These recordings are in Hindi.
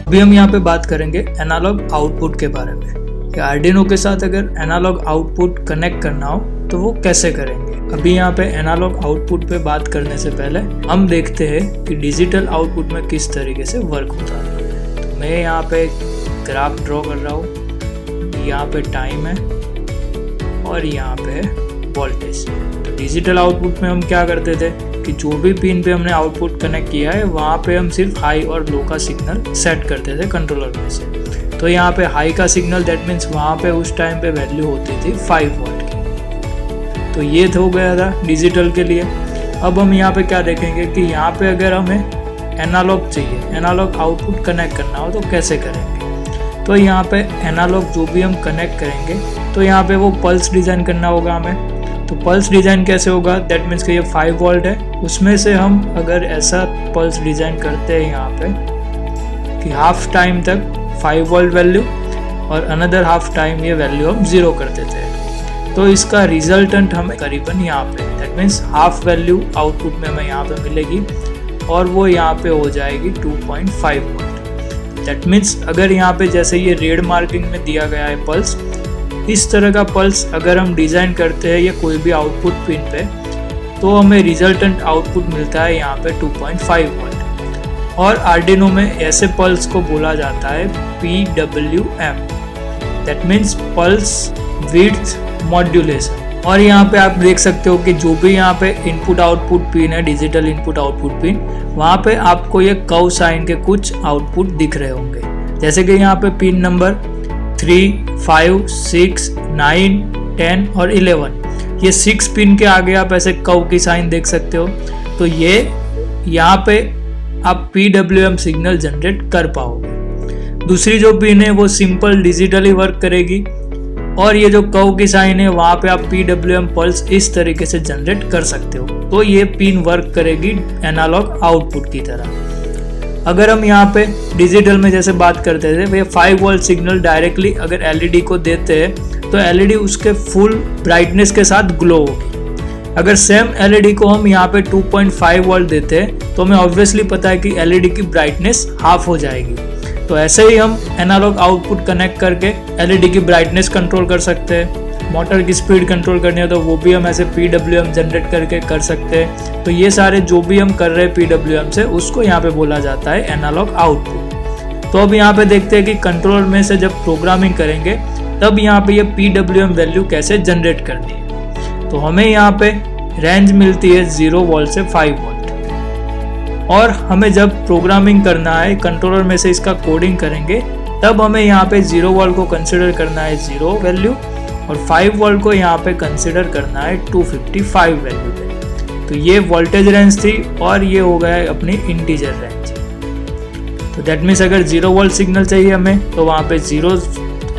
अभी हम यहाँ पे बात करेंगे एनालॉग आउटपुट के बारे में कि आर्डिनो के साथ अगर एनालॉग आउटपुट कनेक्ट करना हो तो वो कैसे करेंगे। अभी यहाँ पे एनालॉग आउटपुट पे बात करने से पहले हम देखते हैं कि डिजिटल आउटपुट में किस तरीके से वर्क होता है। तो मैं यहाँ पे ग्राफ ड्रॉ कर रहा हूँ, यहाँ पे टाइम है और यहाँ पे है वोल्टेज। तो डिजिटल आउटपुट में हम क्या करते थे कि जो भी पिन पे हमने आउटपुट कनेक्ट किया है वहाँ पे हम सिर्फ हाई और लो का सिग्नल सेट करते थे कंट्रोलर में से। तो यहाँ पे हाई का सिग्नल दैट मीन्स वहाँ पे उस टाइम पे वैल्यू होती थी 5 वोल्ट की। तो ये हो गया था डिजिटल के लिए। अब हम यहाँ पे क्या देखेंगे कि यहाँ पे अगर हमें एनालॉग चाहिए, एनालॉग आउटपुट कनेक्ट करना हो तो कैसे करेंगे। तो यहाँ पे एनालॉग जो भी हम कनेक्ट करेंगे तो यहाँ पे वो पल्स डिज़ाइन करना होगा हमें। तो पल्स डिज़ाइन कैसे होगा, दैट मीन्स कि ये 5 वोल्ट है, उसमें से हम अगर ऐसा पल्स डिज़ाइन करते हैं यहाँ पे कि हाफ टाइम तक 5 वोल्ट वैल्यू और अनदर हाफ टाइम ये वैल्यू हम 0 कर देते हैं, तो इसका रिजल्टेंट हमें करीबन यहाँ पे that means half value output में हमें यहाँ पे मिलेगी और वो यहाँ पे हो जाएगी 2.5 वोल्ट। दैट मीन्स अगर यहाँ पे जैसे ये रेड मार्किंग में दिया गया है पल्स, इस तरह का पल्स अगर हम डिज़ाइन करते हैं या कोई भी आउटपुट पिन पे तो हमें रिजल्टेंट आउटपुट मिलता है यहाँ पे 2.5 वोल्ट। और आर्डिनो में ऐसे पल्स को बोला जाता है PWM, that means pulse width modulation. और यहाँ पे आप देख सकते हो कि जो भी यहाँ पे इनपुट आउटपुट पिन है, डिजिटल इनपुट आउटपुट पिन, वहाँ पे आपको ये कर्व साइन के कुछ आउटपुट दिख रहे होंगे। जैसे कि यहाँ पे पिन नंबर 3, 5, 6, 9, 10 और 11, ये 6 पिन के आगे आप ऐसे कर्व की साइन देख सकते हो। तो ये यहाँ पे आप PWM सिग्नल जनरेट कर पाओगे। दूसरी जो पिन है वो सिंपल डिजिटली वर्क करेगी और ये जो कर्व की साइन है वहाँ पे आप PWM पल्स इस तरीके से जनरेट कर सकते हो। तो ये पिन वर्क करेगी एनालॉग आउटपुट की तरह। अगर हम यहाँ पे डिजिटल में जैसे बात करते थे, ये 5 वोल्ट सिग्नल डायरेक्टली अगर LED को देते हैं तो LED उसके फुल ब्राइटनेस के साथ ग्लो होगी। अगर सेम LED को हम यहाँ पे 2.5 वोल्ट देते हैं तो हमें ऑब्वियसली पता है कि LED की ब्राइटनेस हाफ हो जाएगी। तो ऐसे ही हम एनालॉग आउटपुट कनेक्ट करके LED की ब्राइटनेस कंट्रोल कर सकते हैं। मोटर की स्पीड कंट्रोल करनी है तो वो भी हम ऐसे PWM जनरेट करके कर सकते हैं। तो ये सारे जो भी हम कर रहे हैं PWM से, उसको यहाँ पे बोला जाता है एनालॉग आउटपुट। तो अब यहाँ पे देखते हैं कि कंट्रोलर में से जब प्रोग्रामिंग करेंगे तब यहाँ पे ये PWM वैल्यू कैसे जनरेट करनी है। तो हमें यहाँ पे रेंज मिलती है 0 वोल्ट से 5 वोल्ट और हमें जब प्रोग्रामिंग करना है कंट्रोलर में से इसका कोडिंग करेंगे तब हमें यहाँ पे 0 वोल्ट को कंसिडर करना है 0 वैल्यू और 5 वोल्ट को यहाँ पे कंसिडर करना है 255 वैल्यू पे। तो ये वोल्टेज रेंज थी और ये हो गया है अपनी इंटीजर रेंज। तो दैट मीन्स अगर 0 वोल्ट सिग्नल चाहिए हमें तो वहाँ पे 0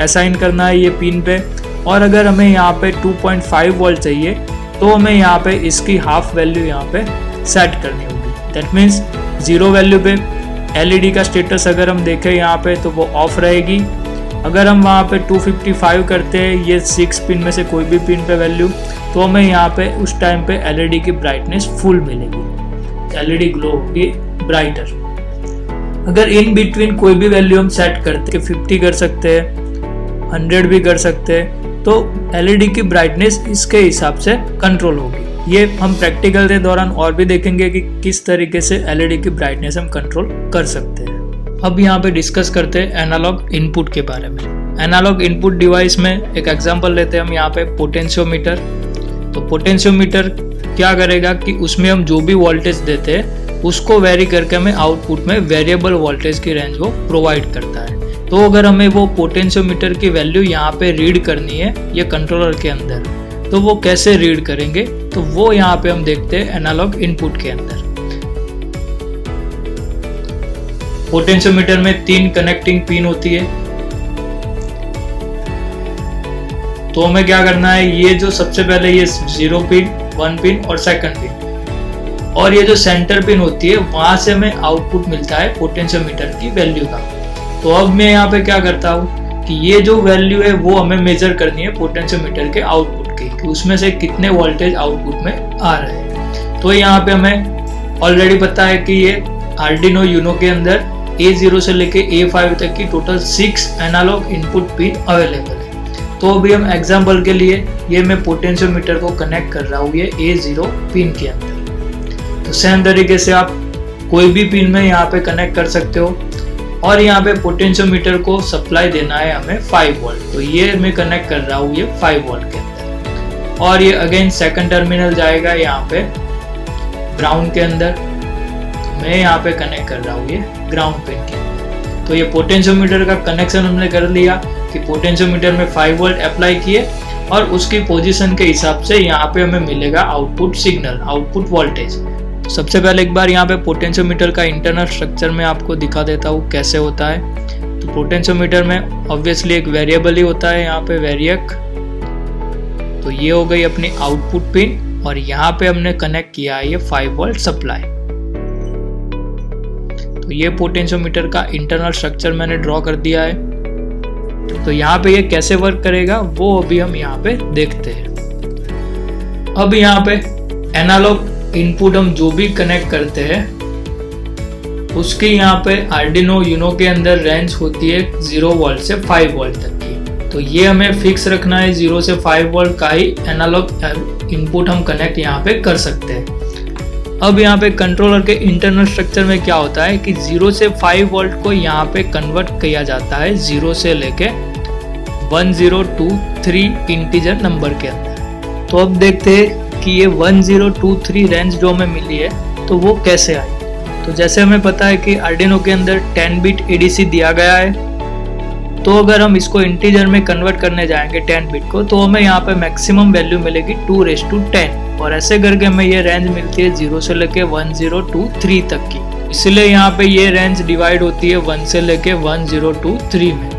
असाइन करना है ये पिन पे, और अगर हमें यहाँ पे 2.5 वोल्ट चाहिए तो हमें यहाँ पे इसकी हाफ वैल्यू यहाँ पे सेट करनी होगी। दैट मीन्स 0 वैल्यू पे LED का स्टेटस अगर हम देखें यहाँ पे तो वो ऑफ रहेगी। अगर हम वहाँ पे 255 करते हैं ये 6 पिन में से कोई भी पिन पे वैल्यू, तो हमें यहाँ पे उस टाइम पे LED की ब्राइटनेस फुल मिलेगी, LED ग्लो होगी ब्राइटर। अगर इन बिटवीन कोई भी वैल्यू हम सेट करते हैं, 50 कर सकते हैं, 100 भी कर सकते हैं, तो LED की ब्राइटनेस इसके हिसाब से कंट्रोल होगी। ये हम प्रैक्टिकल के दौरान और भी देखेंगे कि किस तरीके से LED की ब्राइटनेस हम कंट्रोल कर सकते हैं। अब यहाँ पे डिस्कस करते हैं एनालॉग इनपुट के बारे में। एनालॉग इनपुट डिवाइस में एक एग्जांपल लेते हैं हम यहाँ पे पोटेंशियोमीटर। तो पोटेंशियोमीटर क्या करेगा कि उसमें हम जो भी वोल्टेज देते हैं उसको वेरी करके हमें आउटपुट में वेरिएबल वोल्टेज की रेंज वो प्रोवाइड करता है। तो अगर हमें वो पोटेंशियोमीटर की वैल्यू यहाँ पे रीड करनी है ये कंट्रोलर के अंदर, तो वो कैसे रीड करेंगे, तो वो यहाँ पे हम देखते हैं एनालॉग इनपुट के अंदर। पोटेंशियोमीटर में 3 कनेक्टिंग पिन होती है। तो हमें क्या करना है, ये जो सबसे पहले ये 0 पिन, 1 पिन और 2nd पिन, और ये जो सेंटर पिन होती है वहां से हमें आउटपुट मिलता है पोटेंशियोमीटर की वैल्यू का। तो अब मैं यहाँ पे क्या करता हूँ कि ये जो वैल्यू है वो हमें मेजर करनी है पोटेंशियोमीटर के आउटपुट की, कि उसमें से कितने वोल्टेज आउटपुट में आ रहे हैं। तो यहाँ पे हमें ऑलरेडी पता है कि ये आर्डिनो यूनो के अंदर A0 से लेके A5 तक की total 6 analog input pin available है। तो अभी हम एग्जांपल के लिए ये मैं पोटेंशियोमीटर को कनेक्ट कर रहा हूँ ये A0 पिन के अंदर। तो सेम तरीके से आप कोई भी पिन में यहाँ पे कनेक्ट कर सकते हो। और यहाँ पे पोटेंशियोमीटर को सप्लाई देना है हमें 5 वोल्ट, तो ये मैं कनेक्ट कर रहा हूँ ये 5 वोल्ट के अंदर। और ये अगेन सेकंड टर्मिनल जाएगा यहाँ पे ग्राउंड के अंदर, तो मैं यहाँ पे कनेक्ट कर रहा हूँ ये ग्राउंड पिन के अंदर। तो ये पोटेंशियोमीटर का कनेक्शन हमने कर लिया कि पोटेंशियोमीटर में 5 वोल्ट अप्लाई किए और उसकी पोजीशन के हिसाब से यहाँ पे हमें मिलेगा आउटपुट सिग्नल, आउटपुट वोल्टेज। सबसे पहले एक बार यहाँ पे पोटेंशियोमीटर का इंटरनल स्ट्रक्चर में आपको दिखा देता हूँ कैसे होता है। तो पोटेंशियोमीटर में ऑब्वियसली एक वेरिएबल ही होता है यहाँ पे वेरिएक। तो ये हो गई अपनी आउटपुट पिन और यहाँ पे हमने कनेक्ट किया है ये 5 वोल्ट सप्लाई। तो ये पोटेंशियोमीटर का इंटरनल स्ट्रक्चर मैंने ड्रॉ कर दिया है। तो यहाँ पे ये कैसे वर्क करेगा वो अभी हम यहाँ पे देखते हैं। अब यहाँ पे एनालॉग इनपुट हम जो भी कनेक्ट करते हैं उसकी यहाँ पे आर्डिनो यूनो के अंदर रेंज होती है 0 वोल्ट से 5 वोल्ट तक की। तो ये हमें फिक्स रखना है 0 से 5 वोल्ट का ही एनालॉग इनपुट हम कनेक्ट यहाँ पे कर सकते हैं। अब यहाँ पे कंट्रोलर के इंटरनल स्ट्रक्चर में क्या होता है कि 0 से 5 वोल्ट को यहाँ पे कन्वर्ट किया जाता है 0 से लेके 1023 इंटीजर नंबर के अंदर। तो अब देखते हैं कि ये 1023 रेंज जो हमें मिली है तो वो कैसे आई। तो जैसे हमें पता है कि आर्डिनो के अंदर 10 बिट ADC दिया गया है। तो अगर हम इसको इंटीजर में कन्वर्ट करने जाएंगे 10 बिट को, तो हमें यहाँ पे मैक्सिमम वैल्यू मिलेगी 2�10 और ऐसे करके हमें ये रेंज मिलती है 0 से लेके 1023 तक की। इसलिए यहाँ पे ये रेंज डिवाइड होती है 1 से लेके 1023 में।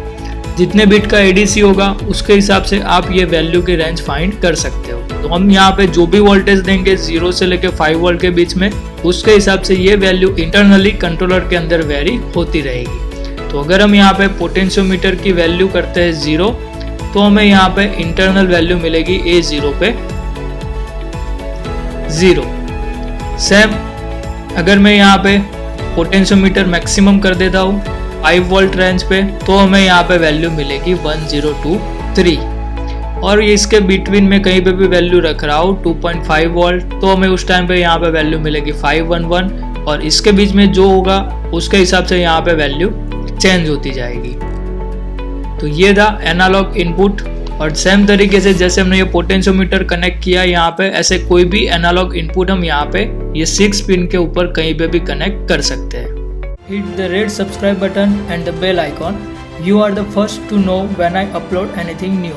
जितने बिट का ADC होगा उसके हिसाब से आप ये वैल्यू की रेंज फाइंड कर सकते हो। तो हम यहाँ पे जो भी वोल्टेज देंगे 0 से लेके 5 वोल्ट के बीच में, उसके हिसाब से ये वैल्यू इंटरनली कंट्रोलर के अंदर वेरी होती रहेगी। तो अगर हम यहाँ पे पोटेंशियोमीटर की वैल्यू करते हैं 0, तो हमें यहाँ पे इंटरनल वैल्यू मिलेगी A0 पे 0। सेम अगर मैं यहाँ पे पोटेंशियोमीटर मैक्सिमम कर देता हूँ 5 वोल्ट रेंज पे, तो हमें यहाँ पे वैल्यू मिलेगी 1023। और इसके बिटवीन में कहीं पे भी वैल्यू रख रहा हूँ 2.5 वोल्ट, तो हमें उस टाइम पे यहाँ पे वैल्यू मिलेगी 511 और इसके बीच में जो होगा उसके हिसाब से यहाँ पे वैल्यू चेंज होती जाएगी। तो ये था एनालॉग इनपुट। और सेम तरीके से जैसे हमने ये पोटेंशियोमीटर कनेक्ट किया यहाँ पे, ऐसे कोई भी एनालॉग इनपुट हम यहाँ पे ये 6 पिन के ऊपर कहीं पे भी कनेक्ट कर सकते हैं। Hit the red subscribe button and the bell icon. You are the first to know when I upload anything new.